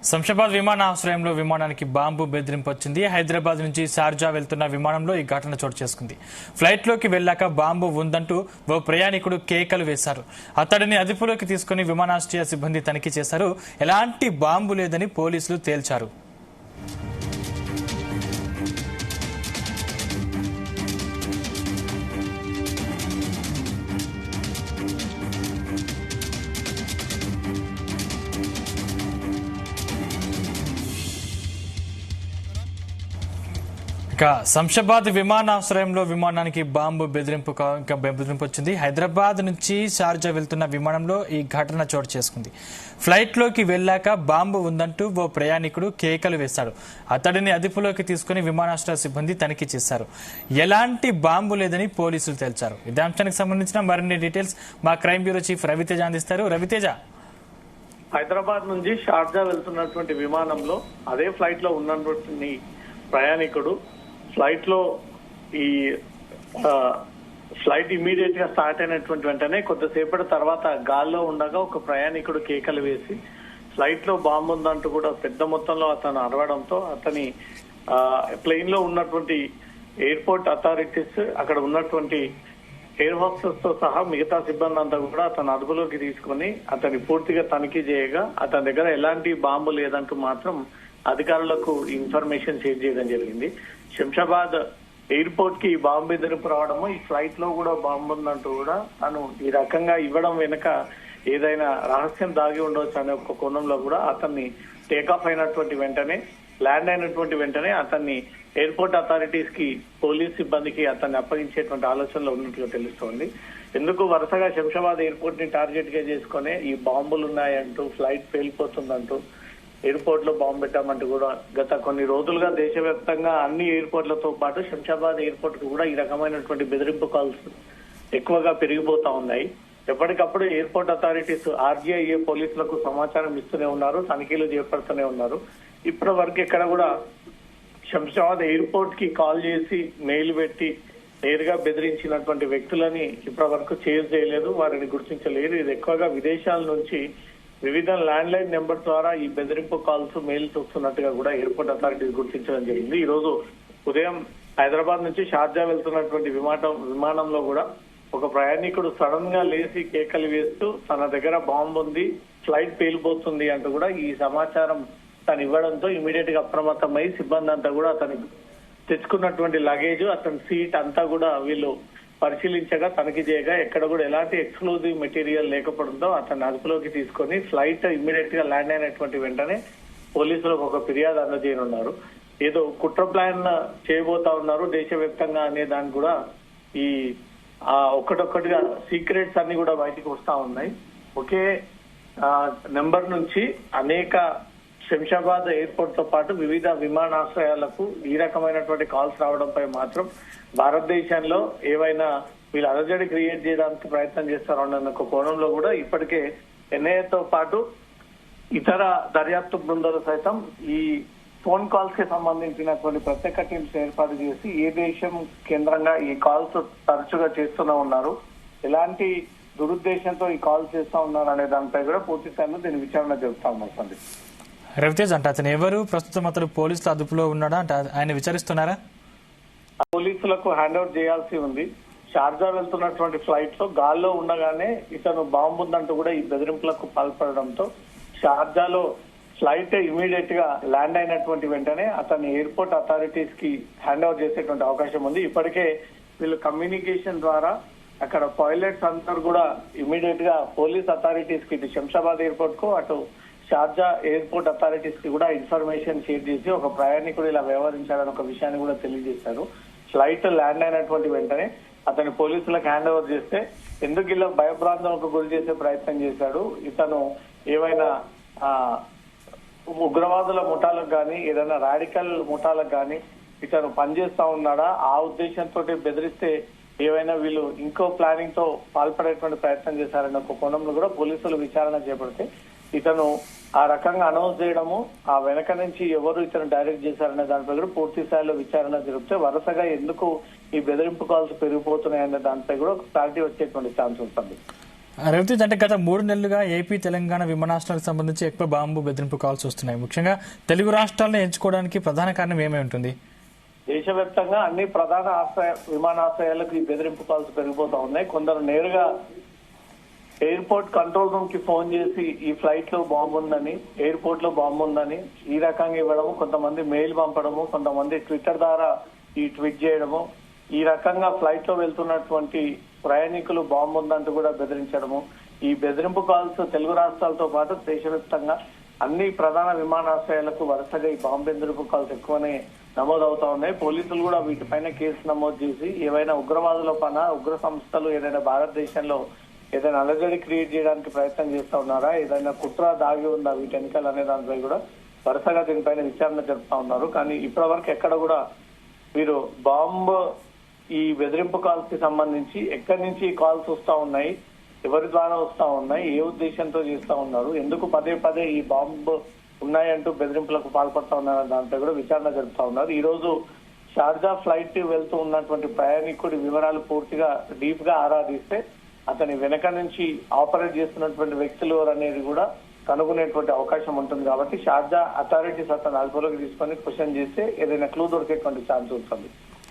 శంషాబాద్ విమానాశ్రయంలో విమానానికి బాంబు బెదిరింపు వచ్చింది. హైదరాబాద్ నుంచి షార్జా వెళ్తున్న విమానంలో ఈ ఘటన చోటు చేసుకుంది. ఫ్లైట్లోకి వెళ్లాక బాంబు ఉందంటూ ఓ ప్రయాణికుడు కేకలు వేశారు. అతడిని అదుపులోకి తీసుకుని విమానాశ్రయ సిబ్బంది తనిఖీ చేశారు. ఎలాంటి బాంబు లేదని పోలీసులు తేల్చారు. శంషాబాద్ విమానాశ్రయంలో విమానానికి బాంబు బెదిరింపు వచ్చింది. హైదరాబాద్ నుంచి షార్జా వెళ్తున్న విమానంలో ఈ ఘటన చోటు చేసుకుంది. ఫ్లైట్లోకి వెళ్లాక బాంబు ఉందంటూ ఓ ప్రయాణికుడు కేకలు వేశాడు. అతడిని అదుపులోకి తీసుకుని విమానాశ్రయ సిబ్బంది తనిఖీ చేశారు. ఎలాంటి బాంబు లేదని పోలీసులు తేల్చారు. ఇదే అంశానికి సంబంధించిన మరిన్ని డీటెయిల్స్ మా క్రైమ్ బ్యూరో చీఫ్ రవితేజ అందిస్తారు. రవితేజ, హైదరాబాద్ నుంచి షార్జా వెళ్తున్నటువంటి విమానంలో అదే ఫ్లైట్ లో ఉన్నటువంటి ప్రయాణికుడు ఫ్లైట్ లో ఈ ఫ్లైట్ ఇమీడియట్ గా స్టార్ట్ అయినటువంటి వెంటనే కొద్దిసేపటి తర్వాత గాల్లో ఉండగా ఒక ప్రయాణికుడు కేకలు వేసి ఫ్లైట్ లో బాంబు ఉందంటూ కూడా పెద్ద మొత్తంలో అతను అరవడంతో అతని ప్లేన్ లో ఉన్నటువంటి ఎయిర్పోర్ట్ అథారిటీస్, అక్కడ ఉన్నటువంటి ఎయిర్ హోస్టెస్ తో సహా మిగతా సిబ్బంది అంతా కూడా అతను అదుపులోకి తీసుకుని అతన్ని పూర్తిగా తనిఖీ చేయగా అతని దగ్గర ఎలాంటి బాంబు లేదంటూ మాత్రం అధికారులకు ఇన్ఫర్మేషన్ షేర్ చేయడం జరిగింది. శంషాబాద్ ఎయిర్పోర్ట్ కి బాంబు బెదిరింపు రావడము, ఈ ఫ్లైట్ లో కూడా బాంబు ఉందంటూ కూడా తను ఈ రకంగా ఇవ్వడం వెనుక ఏదైనా రహస్యం దాగి ఉండవచ్చు అనే ఒక కోణంలో కూడా అతన్ని టేకాఫ్ అయినటువంటి వెంటనే, ల్యాండ్ అయినటువంటి వెంటనే అతన్ని ఎయిర్పోర్ట్ అథారిటీస్ కి, పోలీస్ సిబ్బందికి అతన్ని అప్పగించేటువంటి ఆలోచనలో ఉన్నట్టుగా తెలుస్తోంది. ఎందుకు వరుసగా శంషాబాద్ ఎయిర్పోర్ట్ ని టార్గెట్ గా చేసుకునే ఈ బాంబులు ఉన్నాయంటూ, ఫ్లైట్ పేలిపోతుందంటూ, ఎయిర్పోర్ట్ లో బాంబు పెట్టామంటూ కూడా గత కొన్ని రోజులుగా దేశవ్యాప్తంగా అన్ని ఎయిర్పోర్ట్లతో పాటు శంషాబాద్ ఎయిర్పోర్ట్ కు కూడా ఈ రకమైనటువంటి బెదిరింపు కాల్స్ ఎక్కువగా పెరిగిపోతా ఉన్నాయి. ఎప్పటికప్పుడు ఎయిర్పోర్ట్ అథారిటీస్, ఆర్జీఐఏ పోలీసులకు సమాచారం ఇస్తూనే ఉన్నారు, తనిఖీలు చేపడుతూనే ఉన్నారు. ఇప్పటి వరకు ఎక్కడ కూడా శంషాబాద్ ఎయిర్పోర్ట్ కి కాల్ చేసి మెయిల్ పెట్టి నేరుగా బెదిరించినటువంటి వ్యక్తులని ఇప్పటి వరకు చేజ్ చేయలేదు, వారిని గుర్తించలేదు. ఇది ఎక్కువగా విదేశాల నుంచి వివిధ ల్యాండ్ లైన్ నెంబర్ ద్వారా ఈ బెదిరింపు కాల్స్, మెయిల్స్ వస్తున్నట్టుగా కూడా ఎయిర్పోర్ట్ అథారిటీస్ గుర్తించడం జరిగింది. ఈ రోజు ఉదయం హైదరాబాద్ నుంచి షార్జా వెళ్తున్నటువంటి విమానంలో కూడా ఒక ప్రయాణికుడు సడన్ గా లేచి కేకలు వేస్తూ తన దగ్గర బాంబు ఉంది, ఫ్లైట్ పేలిపోతుంది అంటూ కూడా ఈ సమాచారం తను ఇవ్వడంతో ఇమీడియట్ గా అప్రమత్తమై సిబ్బంది అంతా కూడా అతని తెచ్చుకున్నటువంటి లగేజ్, అతని సీట్ అంతా కూడా వీళ్ళు పరిశీలించగా, తనిఖీ చేయగా ఎక్కడ కూడా ఎలాంటి ఎక్స్క్లూజివ్ మెటీరియల్ లేకపోవడంతో అతన్ని అదుపులోకి తీసుకొని ఫ్లైట్ ఇమ్మీడియట్ గా ల్యాండ్ అయినటువంటి వెంటనే పోలీసులకు ఒక ఫిర్యాదు అందజేయనున్నారు. ఏదో కుట్ర ప్లాన్ చేయబోతా ఉన్నారు దేశవ్యాప్తంగా అనే దానికి కూడా ఈ ఒక్కటొక్కటిగా సీక్రెట్స్ అన్ని కూడా బయటకు వస్తా ఉన్నాయి. ఒకే నెంబర్ నుంచి అనేక శంషాబాద్ ఎయిర్పోర్ట్ తో పాటు వివిధ విమానాశ్రయాలకు ఈ రకమైనటువంటి కాల్స్ రావడంపై మాత్రం భారతదేశంలో ఏవైనా వీళ్ళు అలజడి క్రియేట్ చేయడానికి ప్రయత్నం చేస్తారో అన్న ఒక కోణంలో కూడా ఇప్పటికే ఎన్ఐఏతో పాటు ఇతర దర్యాప్తు బృందాలు సైతం ఈ ఫోన్ కాల్స్ కి సంబంధించినటువంటి ప్రత్యేక టీమ్స్ ఏర్పాటు చేసి ఏ దేశం కేంద్రంగా ఈ కాల్స్ తరచుగా చేస్తూనే ఉన్నారు, ఎలాంటి దురుద్దేశంతో ఈ కాల్స్ చేస్తా ఉన్నారు అనే దానిపై కూడా పూర్తి స్థాయిలో దీని విచారణ జరుపుతా ఉన్నారు. రవితేజ్, అంటే అతను ఎవరు? ప్రస్తుతం అతను పోలీసుల అదుపులో ఉన్నాడా? అంటే ఆయన విచారిస్తున్నారా? పోలీసులకు హ్యాండ్ ఓవర్ చేయాల్సి ఉంది. షార్జా వెళ్తున్నటువంటి ఫ్లైట్ లో గాల్లో ఉండగానే ఇతను బాంబు ఉందంటూ కూడా ఈ బెదిరింపులకు పాల్పడడంతో షార్జాలో ఫ్లైట్ ఇమీడియట్ గా ల్యాండ్ అయినటువంటి వెంటనే అతన్ని ఎయిర్పోర్ట్ అథారిటీస్ కి హ్యాండ్ ఓవర్ చేసేటువంటి అవకాశం ఉంది. ఇప్పటికే వీళ్ళు కమ్యూనికేషన్ ద్వారా అక్కడ పైలట్స్ అందరూ కూడా ఇమీడియట్ గా పోలీస్ అథారిటీస్ కి, ఇటు శంషాబాద్ ఎయిర్పోర్ట్ కు అటు షార్జా ఎయిర్పోర్ట్ అథారిటీస్ కి కూడా ఇన్ఫర్మేషన్ షేర్ చేసి ఒక ప్రయాణికుడు ఇలా వ్యవహరించాలని ఒక విషయాన్ని కూడా తెలియజేశారు. ఫ్లైట్ ల్యాండ్ అయినటువంటి వెంటనే అతని పోలీసులకు హ్యాండ్ ఓవర్ చేస్తే ఎందుకు ఇలా భయభ్రాంతులకు గురి చేసే ప్రయత్నం చేశాడు, ఇతను ఏమైనా ఉగ్రవాదుల ముఠాలకు కానీ ఏదైనా రాడికల్ ముఠాలకు కానీ ఇతను పనిచేస్తా ఉన్నాడా, ఆ ఉద్దేశంతో బెదిరిస్తే ఏవైనా వీళ్ళు ఇంకో ప్లానింగ్ తో పాల్పడేటువంటి ప్రయత్నం చేశారన్న ఒక కోణంలో కూడా పోలీసులు విచారణ చేపడితే ఇతను ఆ రకంగా అనౌన్స్ చేయడము, ఆ వెనక నుంచి ఎవరు ఇతను డైరెక్ట్ చేశారనే దానిపై కూడా పూర్తి స్థాయిలో విచారణ జరిపితే వరుసగా ఎందుకు ఈ బెదిరింపు కాల్స్ పెరిగిపోతున్నాయనే దానిపై కూడా క్లారిటీ వచ్చేటువంటి ఛాన్స్ ఉంటుంది. రవితేజ్, అంటే గత 3 నెలలుగా ఏపీ తెలంగాణ విమానాశ్రయాలకు సంబంధించి ఎక్కువ బాంబు బెదిరింపు కాల్స్ వస్తున్నాయి. ముఖ్యంగా తెలుగు రాష్ట్రాలను ఎంచుకోవడానికి ప్రధాన కారణం ఏమై ఉంటుంది? దేశవ్యాప్తంగా అన్ని ప్రధాన విమానాశ్రయాలకు ఈ బెదిరింపు కాల్స్ పెరిగిపోతా ఉన్నాయి. కొందరు నేరుగా ఎయిర్పోర్ట్ కంట్రోల్ రూమ్ కి ఫోన్ చేసి ఈ ఫ్లైట్ లో బాంబు ఉందని, ఎయిర్పోర్ట్ లో బాంబు ఉందని ఈ రకంగా ఇవ్వడము, కొంతమంది మెయిల్ పంపడము, కొంతమంది ట్విట్టర్ ద్వారా ఈ ట్వీట్ చేయడము, ఈ రకంగా ఫ్లైట్ లో వెళ్తున్నటువంటి ప్రయాణికులు బాంబు ఉందంటూ కూడా బెదిరించడము. ఈ బెదిరింపు కాల్స్ తెలుగు రాష్ట్రాలతో పాటు దేశవ్యాప్తంగా అన్ని ప్రధాన విమానాశ్రయాలకు వరుసగా ఈ బాంబు బెదిరింపు కాల్స్ ఎక్కువనే నమోదవుతా ఉన్నాయి. పోలీసులు కూడా వీటిపైన కేసు నమోదు చేసి ఏవైనా ఉగ్రవాదుల ఉగ్ర సంస్థలు ఏదైనా భారతదేశంలో ఏదైనా అలజడి క్రియేట్ చేయడానికి ప్రయత్నం చేస్తా ఉన్నారా, ఏదైనా కుట్ర దాగి ఉందా వీటి వెనకాల అనే దానిపై కూడా వరుసగా దీనిపైన విచారణ జరుపుతా ఉన్నారు. కానీ ఇప్పటి వరకు ఎక్కడ కూడా వీరు బాంబు ఈ బెదిరింపు కాల్స్ కి సంబంధించి ఎక్కడి నుంచి కాల్స్ వస్తా ఉన్నాయి, ఎవరి ద్వారా వస్తా ఉన్నాయి, ఏ ఉద్దేశంతో చేస్తా ఉన్నారు, ఎందుకు పదే పదే ఈ బాంబు ఉన్నాయంటూ బెదిరింపులకు పాల్పడతా ఉన్నారన్న దానిపై కూడా విచారణ జరుపుతా ఉన్నారు. ఈ రోజు షార్జా ఫ్లైట్ వెళ్తూ ఉన్నటువంటి ప్రయాణికుడి వివరాలు పూర్తిగా డీప్ గా ఆరాధిస్తే అతని వెనక నుంచి ఆపరేట్ చేస్తున్నటువంటి వ్యక్తులు అనేది కూడా కనుగొనేటువంటి అవకాశం ఉంటుంది. కాబట్టి షార్జా అథారిటీస్ అతను అదుపులోకి తీసుకొని క్వశ్చన్ చేస్తే ఏదైనా క్లూ దొరికేటువంటి ఛాన్స్ ఉంటుంది.